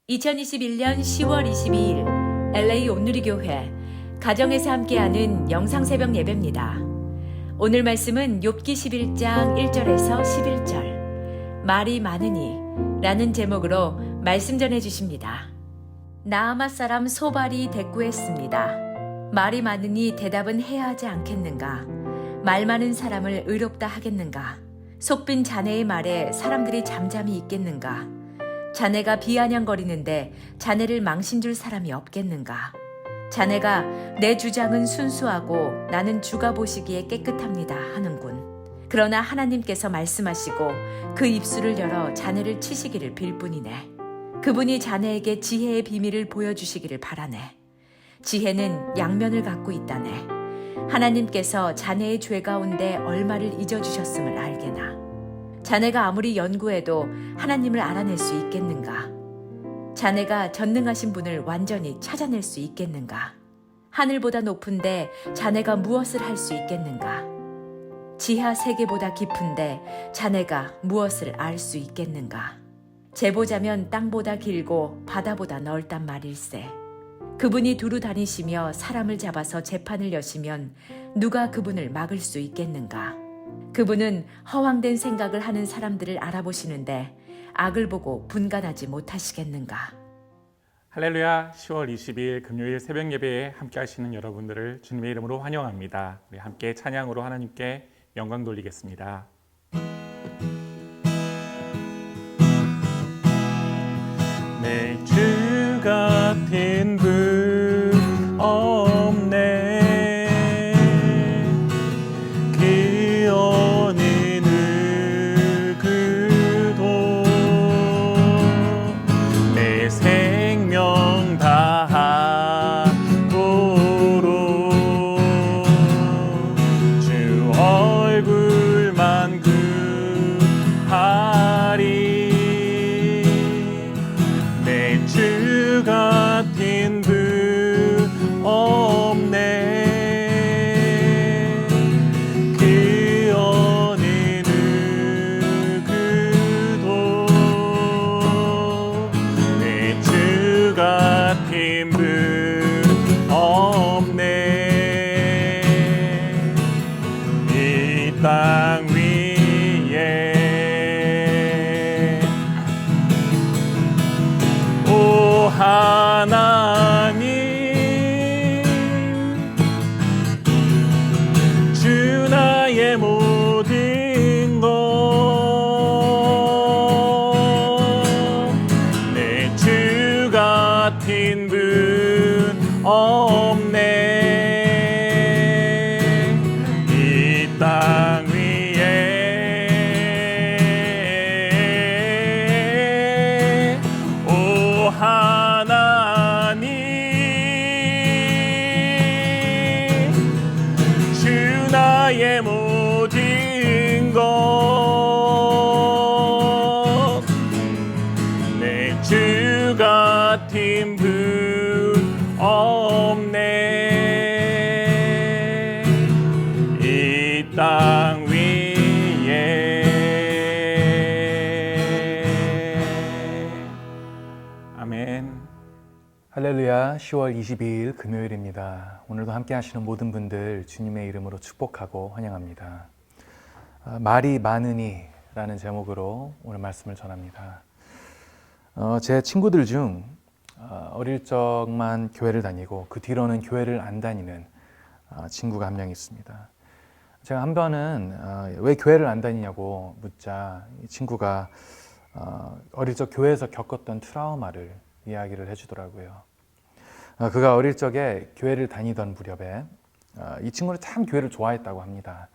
2021년 10월 22일 LA 온누리교회 가정에서 함께하는 영상새벽 예배입니다. 오늘 말씀은 욥기 11장 1절에서 11절 말이 많으니 라는 제목으로 말씀 전해주십니다. 나아마 사람 소발이 대꾸했습니다. 말이 많으니 대답은 해야 하지 않겠는가? 말 많은 사람을 의롭다 하겠는가? 속빈 자네의 말에 사람들이 잠잠히 있겠는가? 자네가 비아냥거리는데 자네를 망신 줄 사람이 없겠는가? 자네가 내 주장은 순수하고 나는 주가 보시기에 깨끗합니다 하는군. 그러나 하나님께서 말씀하시고 그 입술을 열어 자네를 치시기를 빌 뿐이네. 그분이 자네에게 지혜의 비밀을 보여주시기를 바라네. 지혜는 양면을 갖고 있다네. 하나님께서 자네의 죄 가운데 얼마를 잊어주셨음을 알게나. 자네가 아무리 연구해도 하나님을 알아낼 수 있겠는가? 자네가 전능하신 분을 완전히 찾아낼 수 있겠는가? 하늘보다 높은데 자네가 무엇을 할 수 있겠는가? 지하 세계보다 깊은데 자네가 무엇을 알 수 있겠는가? 재보자면 땅보다 길고 바다보다 넓단 말일세. 그분이 두루 다니시며 사람을 잡아서 재판을 여시면 누가 그분을 막을 수 있겠는가? 그분은 허황된 생각을 하는 사람들을 알아보시는데 악을 보고 분간하지 못하시겠는가? 할렐루야. 10월 22일 금요일 새벽 예배에 함께 하시는 여러분들을 주님의 이름으로 환영합니다. 우리 함께 찬양으로 하나님께 영광 돌리겠습니다. 내 주 같은 분 없네. 땅 위에 아멘. 할렐루야. 10월 22일 금요일입니다. 오늘도 함께 하시는 모든 분들 주님의 이름으로 축복하고 환영합니다. 말이 많으니 라는 제목으로 오늘 말씀을 전합니다. 제 친구들 중 어릴 적만 교회를 다니고 그 뒤로는 교회를 안 다니는 친구가 한 명 있습니다. 제가 한 번은 왜 교회를 안 다니냐고 묻자 이 친구가 어릴 적 교회에서 겪었던 트라우마를 이야기를 해주더라고요. 그가 어릴 적에 교회를 다니던 무렵에 이 친구는 참 교회를 좋아했다고 합니다.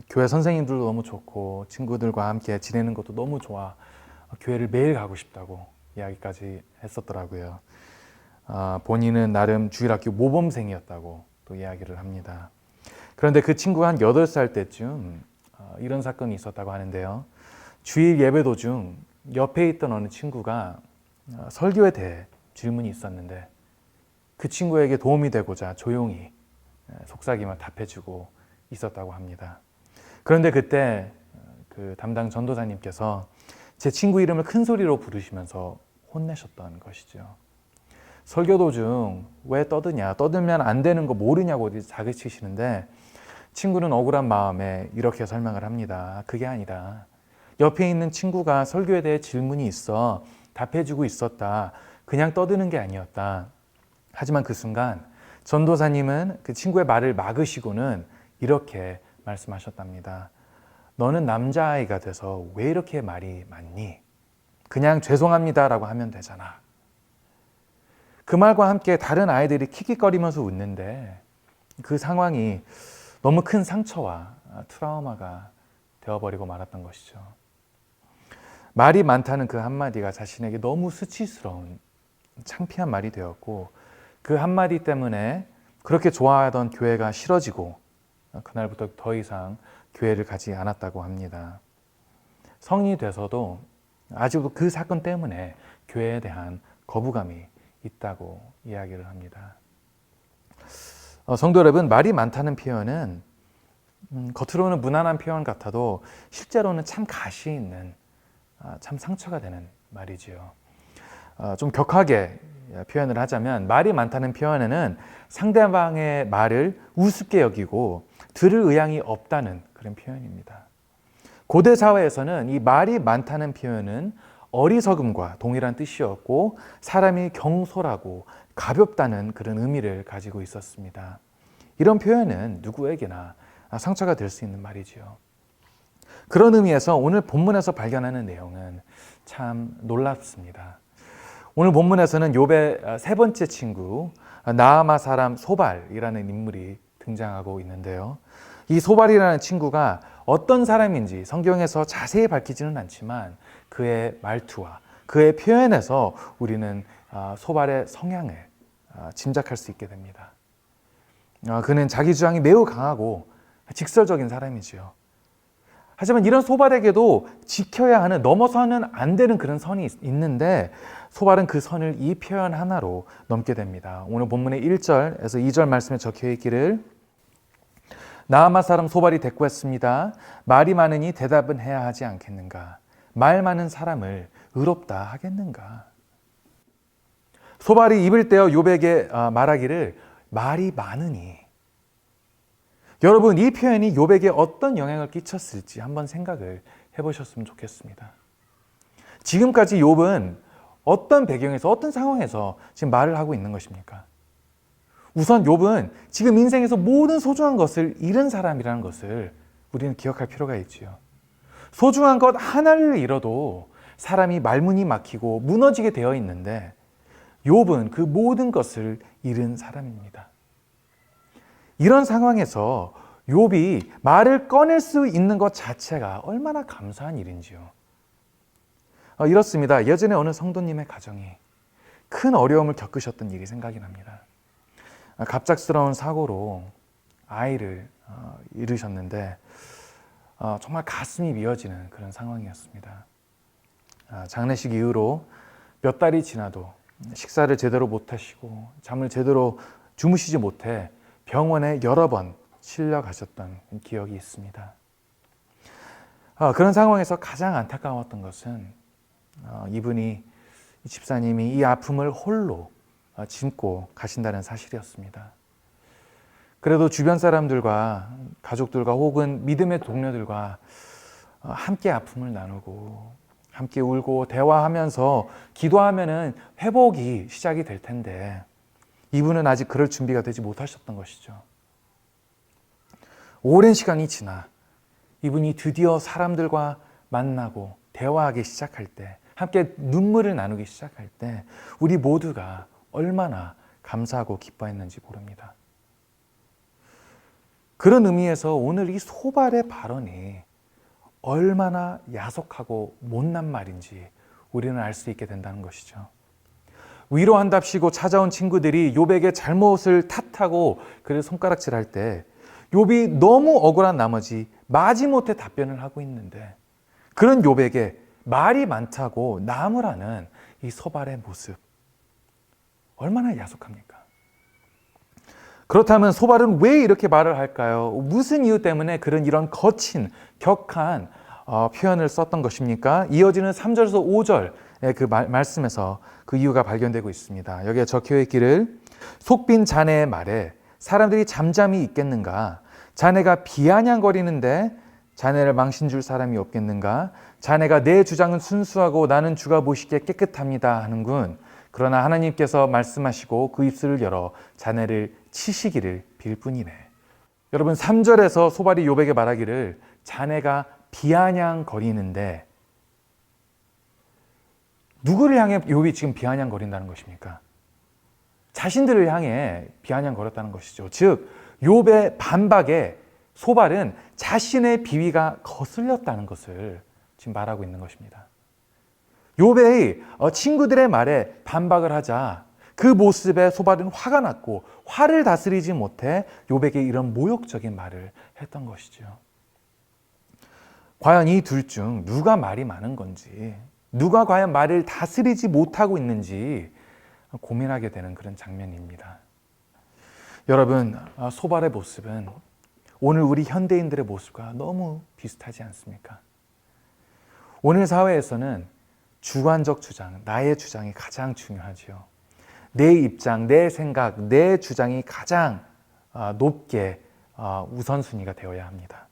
교회 선생님들도 너무 좋고 친구들과 함께 지내는 것도 너무 좋아 교회를 매일 가고 싶다고 이야기까지 했었더라고요. 본인은 나름 주일학교 모범생이었다고 또 이야기를 합니다. 그런데 그 친구가 한 8살 때쯤 이런 사건이 있었다고 하는데요. 주일 예배 도중 옆에 있던 어느 친구가 설교에 대해 질문이 있었는데 그 친구에게 도움이 되고자 조용히 속삭이며 답해주고 있었다고 합니다. 그런데 그때 그 담당 전도사님께서 제 친구 이름을 큰 소리로 부르시면서 혼내셨던 것이죠. 설교 도중 왜 떠드냐, 떠들면 안 되는 거 모르냐고 자극치시는데 친구는 억울한 마음에 이렇게 설명을 합니다. 그게 아니라 옆에 있는 친구가 설교에 대해 질문이 있어 답해주고 있었다. 그냥 떠드는 게 아니었다. 하지만 그 순간 전도사님은 그 친구의 말을 막으시고는 이렇게 말씀하셨답니다. 너는 남자아이가 돼서 왜 이렇게 말이 많니? 그냥 죄송합니다라고 하면 되잖아. 그 말과 함께 다른 아이들이 킥킥거리면서 웃는데 그 상황이 너무 큰 상처와 트라우마가 되어버리고 말았던 것이죠. 말이 많다는 그 한마디가 자신에게 너무 수치스러운 창피한 말이 되었고 그 한마디 때문에 그렇게 좋아하던 교회가 싫어지고 그날부터 더 이상 교회를 가지 않았다고 합니다. 성인이 돼서도 아직도 그 사건 때문에 교회에 대한 거부감이 있다고 이야기를 합니다. 성도 여러분, 말이 많다는 표현은 겉으로는 무난한 표현 같아도 실제로는 참 가시 있는 참 상처가 되는 말이지요. 좀 격하게 표현을 하자면 말이 많다는 표현에는 상대방의 말을 우습게 여기고 들을 의향이 없다는 그런 표현입니다. 고대 사회에서는 이 말이 많다는 표현은 어리석음과 동일한 뜻이었고 사람이 경솔하고 가볍다는 그런 의미를 가지고 있었습니다. 이런 표현은 누구에게나 상처가 될 수 있는 말이지요. 그런 의미에서 오늘 본문에서 발견하는 내용은 참 놀랍습니다. 오늘 본문에서는 욥의 세 번째 친구 나아마 사람 소발이라는 인물이 등장하고 있는데요. 이 소발이라는 친구가 어떤 사람인지 성경에서 자세히 밝히지는 않지만 그의 말투와 그의 표현에서 우리는 소발의 성향을 짐작할 수 있게 됩니다. 그는 자기 주장이 매우 강하고 직설적인 사람이지요. 하지만 이런 소발에게도 지켜야 하는, 넘어서는 안 되는 그런 선이 있는데 소발은 그 선을 이 표현 하나로 넘게 됩니다. 오늘 본문의 1절에서 2절 말씀에 적혀 있기를 나아마 사람 소발이 대꾸했습니다. 말이 많으니 대답은 해야 하지 않겠는가? 말 많은 사람을 의롭다 하겠는가? 소발이 입을 떼어 욥에게 말하기를 말이 많으니. 여러분, 이 표현이 욥에게 어떤 영향을 끼쳤을지 한번 생각을 해보셨으면 좋겠습니다. 지금까지 욥은 어떤 배경에서 어떤 상황에서 지금 말을 하고 있는 것입니까? 우선 욥은 지금 인생에서 모든 소중한 것을 잃은 사람이라는 것을 우리는 기억할 필요가 있지요. 소중한 것 하나를 잃어도 사람이 말문이 막히고 무너지게 되어 있는데 욥은 그 모든 것을 잃은 사람입니다. 이런 상황에서 욥이 말을 꺼낼 수 있는 것 자체가 얼마나 감사한 일인지요. 이렇습니다. 예전에 어느 성도님의 가정이 큰 어려움을 겪으셨던 일이 생각이 납니다. 갑작스러운 사고로 아이를 잃으셨는데 정말 가슴이 미어지는 그런 상황이었습니다. 장례식 이후로 몇 달이 지나도 식사를 제대로 못하시고 잠을 제대로 주무시지 못해 병원에 여러 번 실려가셨던 기억이 있습니다. 그런 상황에서 가장 안타까웠던 것은 이 집사님이 이 아픔을 홀로 짐고 가신다는 사실이었습니다. 그래도 주변 사람들과 가족들과 혹은 믿음의 동료들과 함께 아픔을 나누고 함께 울고 대화하면서 기도하면은 회복이 시작이 될 텐데 이분은 아직 그럴 준비가 되지 못하셨던 것이죠. 오랜 시간이 지나 이분이 드디어 사람들과 만나고 대화하기 시작할 때, 함께 눈물을 나누기 시작할 때 우리 모두가 얼마나 감사하고 기뻐했는지 모릅니다. 그런 의미에서 오늘 이 소발의 발언이 얼마나 야속하고 못난 말인지 우리는 알 수 있게 된다는 것이죠. 위로한답시고 찾아온 친구들이 욥에게 잘못을 탓하고 그를 손가락질할 때 욥이 너무 억울한 나머지 마지못해 답변을 하고 있는데 그런 욥에게 말이 많다고 나무라는 이 소발의 모습 얼마나 야속합니까? 그렇다면 소발은 왜 이렇게 말을 할까요? 무슨 이유 때문에 이런 거친, 격한 표현을 썼던 것입니까? 이어지는 3절에서 5절의 그 말씀에서 그 이유가 발견되고 있습니다. 여기에 적혀 있기를 속빈 자네의 말에 사람들이 잠잠히 있겠는가? 자네가 비아냥거리는데 자네를 망신 줄 사람이 없겠는가? 자네가 내 주장은 순수하고 나는 주가 보시기에 깨끗합니다 하는군. 그러나 하나님께서 말씀하시고 그 입술을 열어 자네를 치시기를 빌 뿐이네. 여러분 3절에서 소발이 욥에게 말하기를 자네가 비아냥거리는데 누구를 향해 욥이 지금 비아냥거린다는 것입니까? 자신들을 향해 비아냥거렸다는 것이죠. 즉 욥의 반박에 소발은 자신의 비위가 거슬렸다는 것을 지금 말하고 있는 것입니다. 욥의 친구들의 말에 반박을 하자 그 모습에 소발은 화가 났고 화를 다스리지 못해 욥에게 이런 모욕적인 말을 했던 것이죠. 과연 이 둘 중 누가 말이 많은 건지, 누가 과연 말을 다스리지 못하고 있는지 고민하게 되는 그런 장면입니다. 여러분, 소발의 모습은 오늘 우리 현대인들의 모습과 너무 비슷하지 않습니까? 오늘 사회에서는 주관적 주장, 나의 주장이 가장 중요하지요. 내 입장, 내 생각, 내 주장이 가장 높게 우선순위가 되어야 합니다.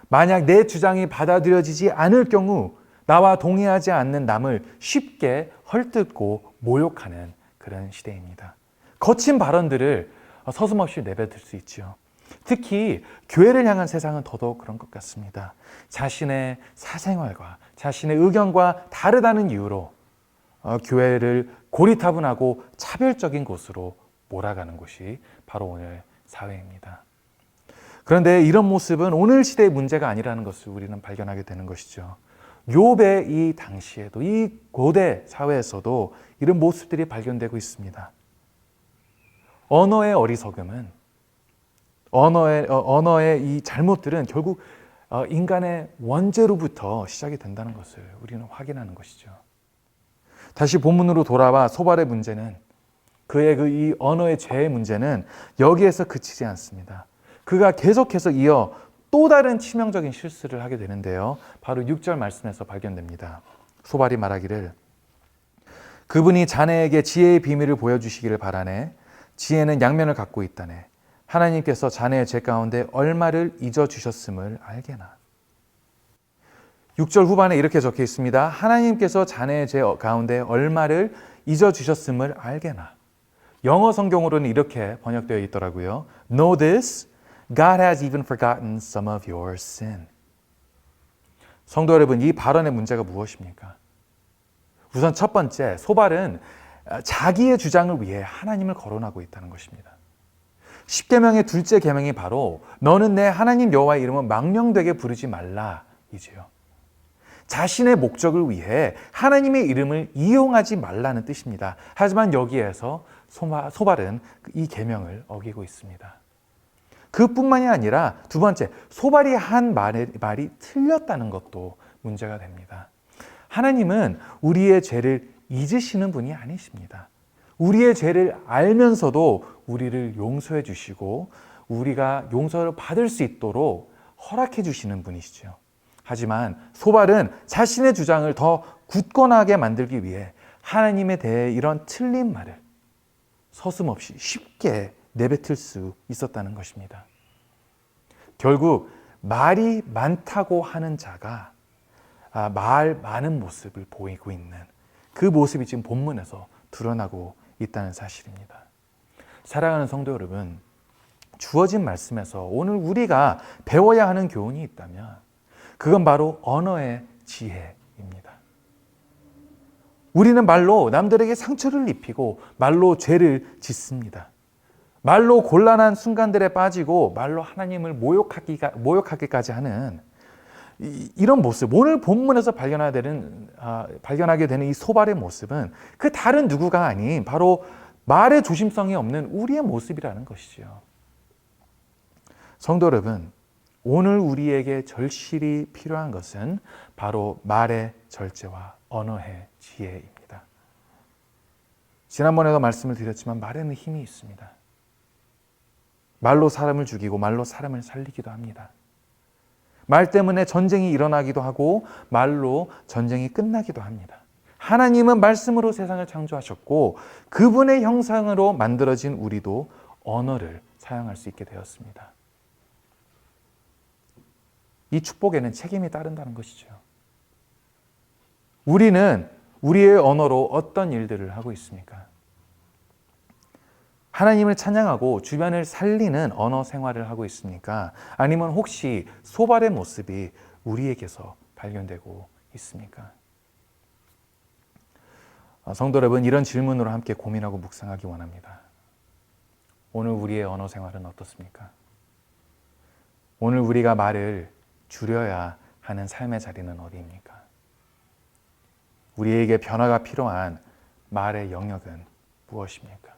만약 내 주장이 받아들여지지 않을 경우 나와 동의하지 않는 남을 쉽게 헐뜯고 모욕하는 그런 시대입니다. 거친 발언들을 서슴없이 내뱉을 수 있죠. 특히 교회를 향한 세상은 더더욱 그런 것 같습니다. 자신의 사생활과 자신의 의견과 다르다는 이유로 교회를 고리타분하고 차별적인 곳으로 몰아가는 곳이 바로 오늘 사회입니다. 그런데 이런 모습은 오늘 시대의 문제가 아니라는 것을 우리는 발견하게 되는 것이죠. 욥의 이 당시에도, 이 고대 사회에서도 이런 모습들이 발견되고 있습니다. 언어의 어리석음은, 언어의 이 잘못들은 결국 인간의 원죄로부터 시작이 된다는 것을 우리는 확인하는 것이죠. 다시 본문으로 돌아와 소발의 문제는, 그의 이 언어의 죄의 문제는 여기에서 그치지 않습니다. 그가 계속해서 이어 또 다른 치명적인 실수를 하게 되는데요. 바로 6절 말씀에서 발견됩니다. 소발이 말하기를 그분이 자네에게 지혜의 비밀을 보여주시기를 바라네. 지혜는 양면을 갖고 있다네. 하나님께서 자네의 죄 가운데 얼마를 잊어주셨음을 알게나. 6절 후반에 이렇게 적혀 있습니다. 하나님께서 자네의 죄 가운데 얼마를 잊어주셨음을 알게나. 영어 성경으로는 이렇게 번역되어 있더라고요. Know this, God has even forgotten some of your sin. 성도 여러분, 이 발언의 문제가 무엇입니까? 우선 첫 번째, 소발은 자기의 주장을 위해 하나님을 거론하고 있다는 것입니다. 10계명의 둘째 계명이 바로 너는 내 하나님 여호와의 이름을 망령되게 부르지 말라 이지요. 자신의 목적을 위해 하나님의 이름을 이용하지 말라는 뜻입니다. 하지만 여기에서 소발은 이 계명을 어기고 있습니다. 그뿐만이 아니라 두 번째, 소발이 한 말이 틀렸다는 것도 문제가 됩니다. 하나님은 우리의 죄를 잊으시는 분이 아니십니다. 우리의 죄를 알면서도 우리를 용서해 주시고 우리가 용서를 받을 수 있도록 허락해 주시는 분이시죠. 하지만 소발은 자신의 주장을 더 굳건하게 만들기 위해 하나님에 대해 이런 틀린 말을 서슴없이 쉽게 내뱉을 수 있었다는 것입니다. 결국 말이 많다고 하는 자가 말 많은 모습을 보이고 있는 그 모습이 지금 본문에서 드러나고 있다는 사실입니다. 사랑하는 성도 여러분, 주어진 말씀에서 오늘 우리가 배워야 하는 교훈이 있다면 그건 바로 언어의 지혜입니다. 우리는 말로 남들에게 상처를 입히고 말로 죄를 짓습니다. 말로 곤란한 순간들에 빠지고 말로 하나님을 모욕하기까지 하는 이런 모습, 오늘 본문에서 발견하게 되는 이 소발의 모습은 그 다른 누구가 아닌 바로 말의 조심성이 없는 우리의 모습이라는 것이죠. 성도 여러분, 오늘 우리에게 절실히 필요한 것은 바로 말의 절제와 언어의 지혜입니다. 지난번에도 말씀을 드렸지만 말에는 힘이 있습니다. 말로 사람을 죽이고 말로 사람을 살리기도 합니다. 말 때문에 전쟁이 일어나기도 하고 말로 전쟁이 끝나기도 합니다. 하나님은 말씀으로 세상을 창조하셨고 그분의 형상으로 만들어진 우리도 언어를 사용할 수 있게 되었습니다. 이 축복에는 책임이 따른다는 것이죠. 우리는 우리의 언어로 어떤 일들을 하고 있습니까? 하나님을 찬양하고 주변을 살리는 언어 생활을 하고 있습니까? 아니면 혹시 소발의 모습이 우리에게서 발견되고 있습니까? 성도 여러분, 이런 질문으로 함께 고민하고 묵상하기 원합니다. 오늘 우리의 언어 생활은 어떻습니까? 오늘 우리가 말을 줄여야 하는 삶의 자리는 어디입니까? 우리에게 변화가 필요한 말의 영역은 무엇입니까?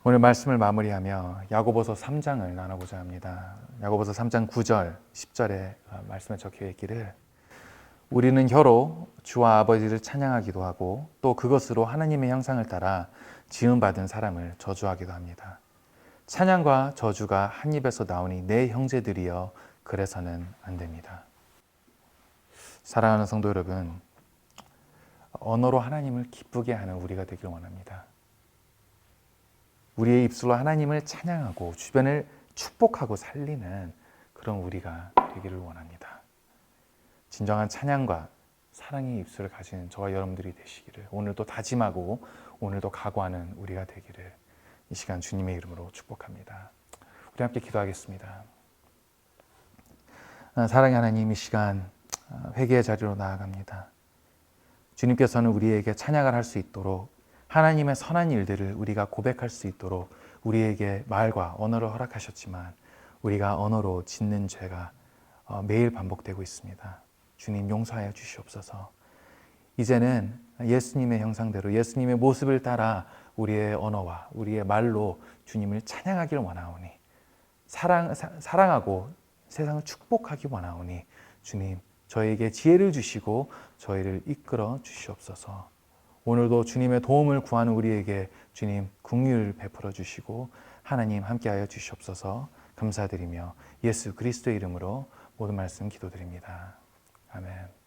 오늘 말씀을 마무리하며 야고보서 3장을 나눠보자 합니다. 야고보서 3장 9절, 10절에 말씀에 적혀 있기를 우리는 혀로 주와 아버지를 찬양하기도 하고 또 그것으로 하나님의 형상을 따라 지음받은 사람을 저주하기도 합니다. 찬양과 저주가 한 입에서 나오니 내 형제들이여 그래서는 안 됩니다. 사랑하는 성도 여러분, 언어로 하나님을 기쁘게 하는 우리가 되길 원합니다. 우리의 입술로 하나님을 찬양하고 주변을 축복하고 살리는 그런 우리가 되기를 원합니다. 진정한 찬양과 사랑의 입술을 가진 저와 여러분들이 되시기를 오늘도 다짐하고 오늘도 각오하는 우리가 되기를 이 시간 주님의 이름으로 축복합니다. 우리 함께 기도하겠습니다. 사랑의 하나님, 이 시간 회개의 자리로 나아갑니다. 주님께서는 우리에게 찬양을 할 수 있도록 하나님의 선한 일들을 우리가 고백할 수 있도록 우리에게 말과 언어를 허락하셨지만 우리가 언어로 짓는 죄가 매일 반복되고 있습니다. 주님 용서하여 주시옵소서. 이제는 예수님의 형상대로 예수님의 모습을 따라 우리의 언어와 우리의 말로 주님을 찬양하길 원하오니 사랑하고 세상을 축복하기 원하오니 주님 저에게 지혜를 주시고 저희를 이끌어 주시옵소서. 오늘도 주님의 도움을 구하는 우리에게 주님 긍휼을 베풀어 주시고 하나님 함께하여 주시옵소서. 감사드리며 예수 그리스도의 이름으로 모든 말씀 기도드립니다. 아멘.